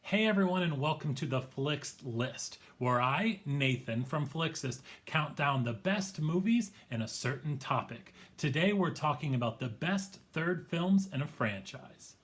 Hey everyone, and welcome to the FlixList, where I, Nathan from Flixist, count down the best movies in a certain topic. Today we're talking about the best third films in a franchise.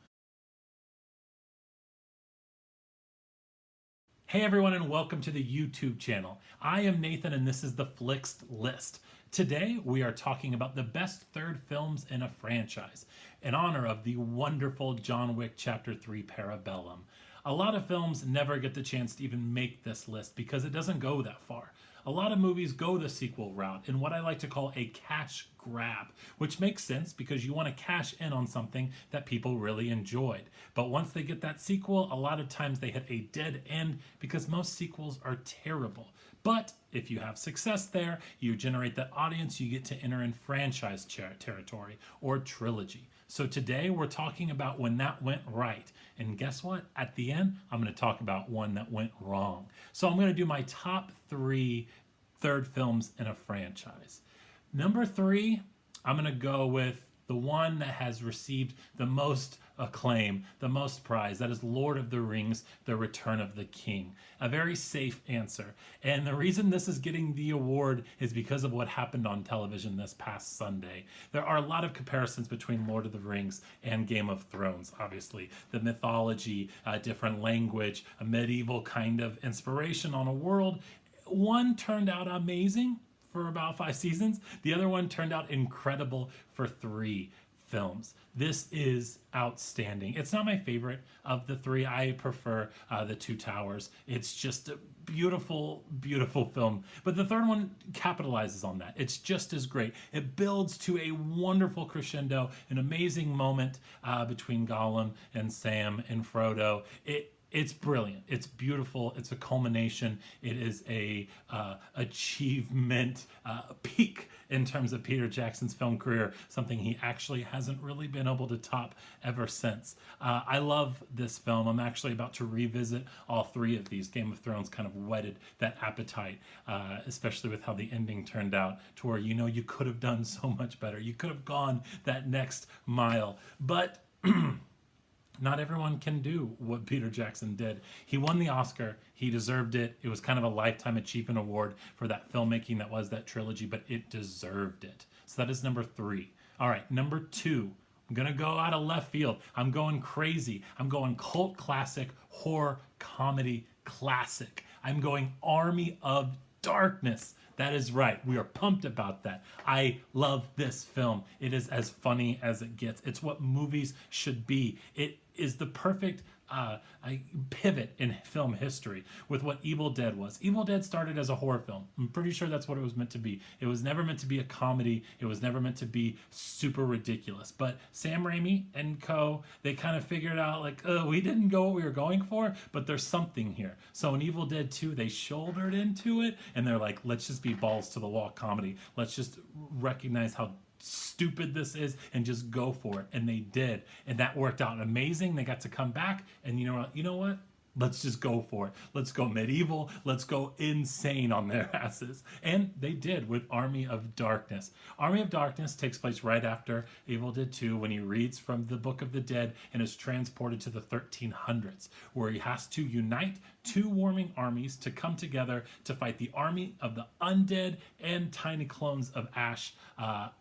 Hey everyone, and welcome to the YouTube channel. I am Nathan, and this is the FlixList. Today we are talking about the best third films in a franchise, in honor of the wonderful John Wick Chapter 3 Parabellum. A lot of films never get the chance to even make this list because it doesn't go that far. A lot of movies go the sequel route in what I like to call a cash grab, which makes sense because you want to cash in on something that people really enjoyed. But once they get that sequel, a lot of times they hit a dead end because most sequels are terrible. But if you have success there, you generate that audience, you get to enter in franchise territory or trilogy. So today we're talking about when that went right. And guess what? At the end, I'm going to talk about one that went wrong. So I'm going to do my top 3 third films in a franchise. Number 3, I'm going to go with the one that has received the most acclaim, the most prize. That is Lord of the Rings, The Return of the King. A very safe answer. And the reason this is getting the award is because of what happened on television this past Sunday. There are a lot of comparisons between Lord of the Rings and Game of Thrones, obviously. The mythology, a different language, a medieval kind of inspiration on a world. One turned out amazing for about 5 seasons. The other one turned out incredible for 3 films. This is outstanding. It's not my favorite of the 3. I prefer The Two Towers. It's just a beautiful, beautiful film. But the third one capitalizes on that. It's just as great. It builds to a wonderful crescendo, an amazing moment between Gollum and Sam and Frodo. It's brilliant. It's beautiful. It's a culmination. It is a achievement peak in terms of Peter Jackson's film career, something he actually hasn't really been able to top ever since. I love this film. I'm actually about to revisit all 3 of these. Game of Thrones kind of whetted that appetite, especially with how the ending turned out, to where you could have done so much better. You could have gone that next mile. But not everyone can do what Peter Jackson did. He won the Oscar. He deserved it. It was kind of a Lifetime Achievement Award for that filmmaking that was that trilogy, but it deserved it. So that is number 3. All right, number 2. I'm going to go out of left field. I'm going crazy. I'm going cult classic, horror, comedy classic. I'm going Army of Darkness. That is right. We are pumped about that. I love this film. It is as funny as it gets. It's what movies should be. It is the perfect pivot in film history with what Evil Dead was. Evil Dead started as a horror film. I'm pretty sure that's what it was meant to be. It was never meant to be a comedy. It was never meant to be super ridiculous. But Sam Raimi and co, they kind of figured out like, we didn't go what we were going for, but there's something here. So in Evil Dead 2, they shouldered into it and they're like, let's just be balls to the wall comedy. Let's just recognize how stupid this is and just go for it. And they did, and that worked out amazing. They got to come back, and you know what, let's just go for it. Let's go medieval. Let's go insane on their asses. And they did with Army of Darkness. Army of Darkness takes place right after Evil Dead 2, when he reads from the Book of the Dead and is transported to the 1300s, where he has to unite 2 warring armies to come together to fight the army of the undead and tiny clones of Ash,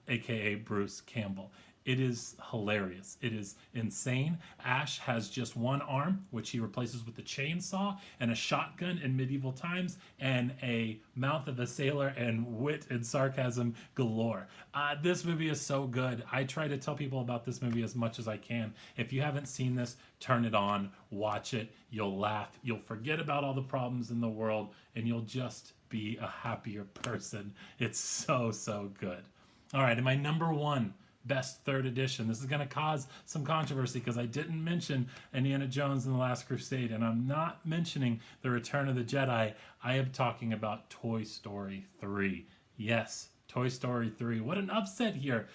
aka Bruce Campbell. It is hilarious. It is insane. Ash has just one arm, which he replaces with a chainsaw and a shotgun in medieval times, and a mouth of a sailor and wit and sarcasm galore. This movie is so good. I try to tell people about this movie as much as I can. If you haven't seen this, turn it on, watch it. You'll laugh. You'll forget about all the problems in the world, and you'll just be a happier person. It's so, so good. All right, and my number 1 best third edition. This is going to cause some controversy because I didn't mention Indiana Jones and the Last Crusade, and I'm not mentioning The Return of the Jedi. I am talking about Toy Story 3. Yes, Toy Story 3. What an upset here.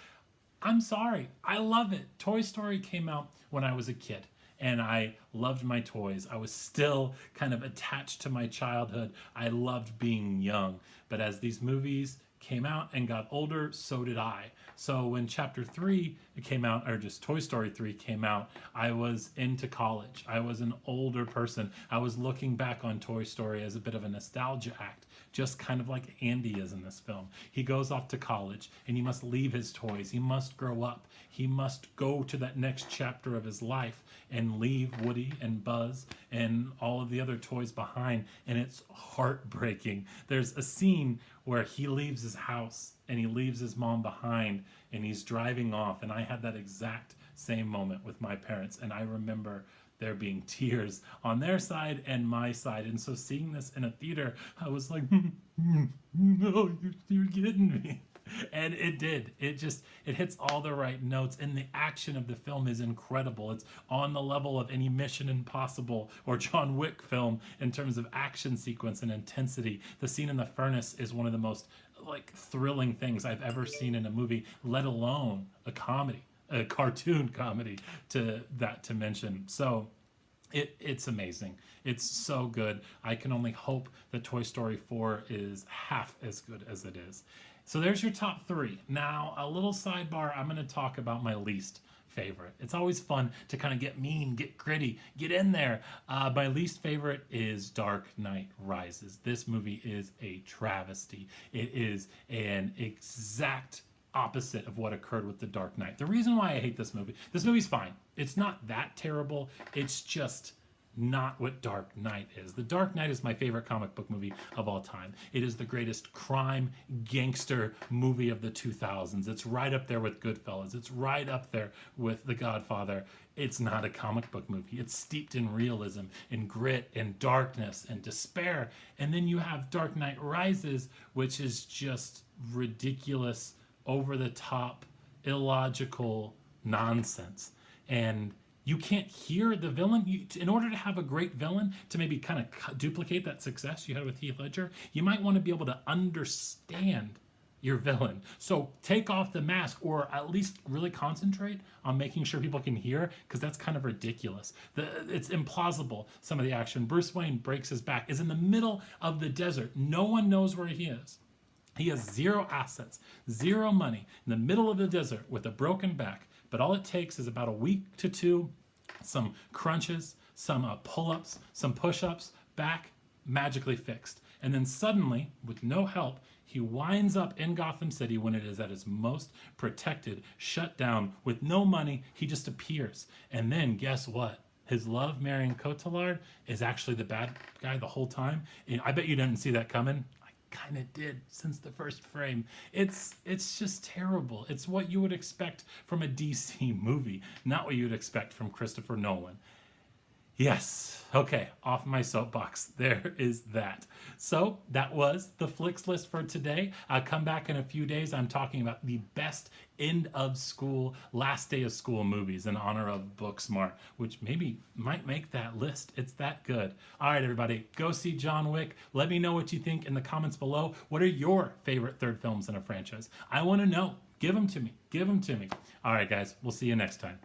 I'm sorry. I love it. Toy Story came out when I was a kid, and I loved my toys. I was still kind of attached to my childhood. I loved being young. But as these movies came out and got older, so did I. So when Chapter 3 came out, or just Toy Story 3 came out, I was into college. I was an older person. I was looking back on Toy Story as a bit of a nostalgia act, just kind of like Andy is in this film. He goes off to college and he must leave his toys. He must grow up. He must go to that next chapter of his life and leave Woody and Buzz and all of the other toys behind. And it's heartbreaking. There's a scene where he leaves his house and he leaves his mom behind and he's driving off. And I had that exact same moment with my parents. And I remember there being tears on their side and my side. And so seeing this in a theater, I was like, no, you're getting me. And it did. It hits all the right notes. And the action of the film is incredible. It's on the level of any Mission Impossible or John Wick film in terms of action sequence and intensity. The scene in the furnace is one of the most thrilling things I've ever seen in a movie, let alone a comedy. A cartoon comedy to mention. So it's amazing. It's so good. I can only hope that Toy Story 4 is half as good as it is. So there's your top 3. Now, a little sidebar, I'm going to talk about my least favorite. It's always fun to kind of get mean, get gritty, get in there. My least favorite is Dark Knight Rises. This movie is a travesty. It is an exact opposite of what occurred with The Dark Knight. The reason why I hate this movie's fine. It's not that terrible. It's just not what Dark Knight is. The Dark Knight is my favorite comic book movie of all time. It is the greatest crime gangster movie of the 2000s. It's right up there with Goodfellas. It's right up there with The Godfather. It's not a comic book movie. It's steeped in realism, in grit, and darkness, and despair. And then you have Dark Knight Rises, which is just ridiculous, over the top, illogical nonsense. And you can't hear the villain. In order to have a great villain, to maybe kind of duplicate that success you had with Heath Ledger, you might want to be able to understand your villain. So take off the mask, or at least really concentrate on making sure people can hear, because that's kind of ridiculous. It's implausible, some of the action. Bruce Wayne breaks his back, is in the middle of the desert. No one knows where he is. He has 0 assets, 0 money, in the middle of the desert with a broken back. But all it takes is about a week to 2, some crunches, some pull-ups, some push-ups, back magically fixed. And then suddenly, with no help, he winds up in Gotham City when it is at its most protected, shut down, with no money. He just appears. And then guess what? His love, Marion Cotillard, is actually the bad guy the whole time. And I bet you didn't see that coming. Kind of did since the first frame. It's just terrible. It's what you would expect from a DC movie, not what you would expect from Christopher Nolan. Yes. Okay, off my soapbox. There is that. So that was the Flix List for today. I'll come back in a few days. I'm talking about the best end of school, last day of school movies in honor of Booksmart, which maybe might make that list. It's that good. All right, everybody, go see John Wick. Let me know what you think in the comments below. What are your favorite third films in a franchise? I want to know. Give them to me. Give them to me. All right, guys, we'll see you next time.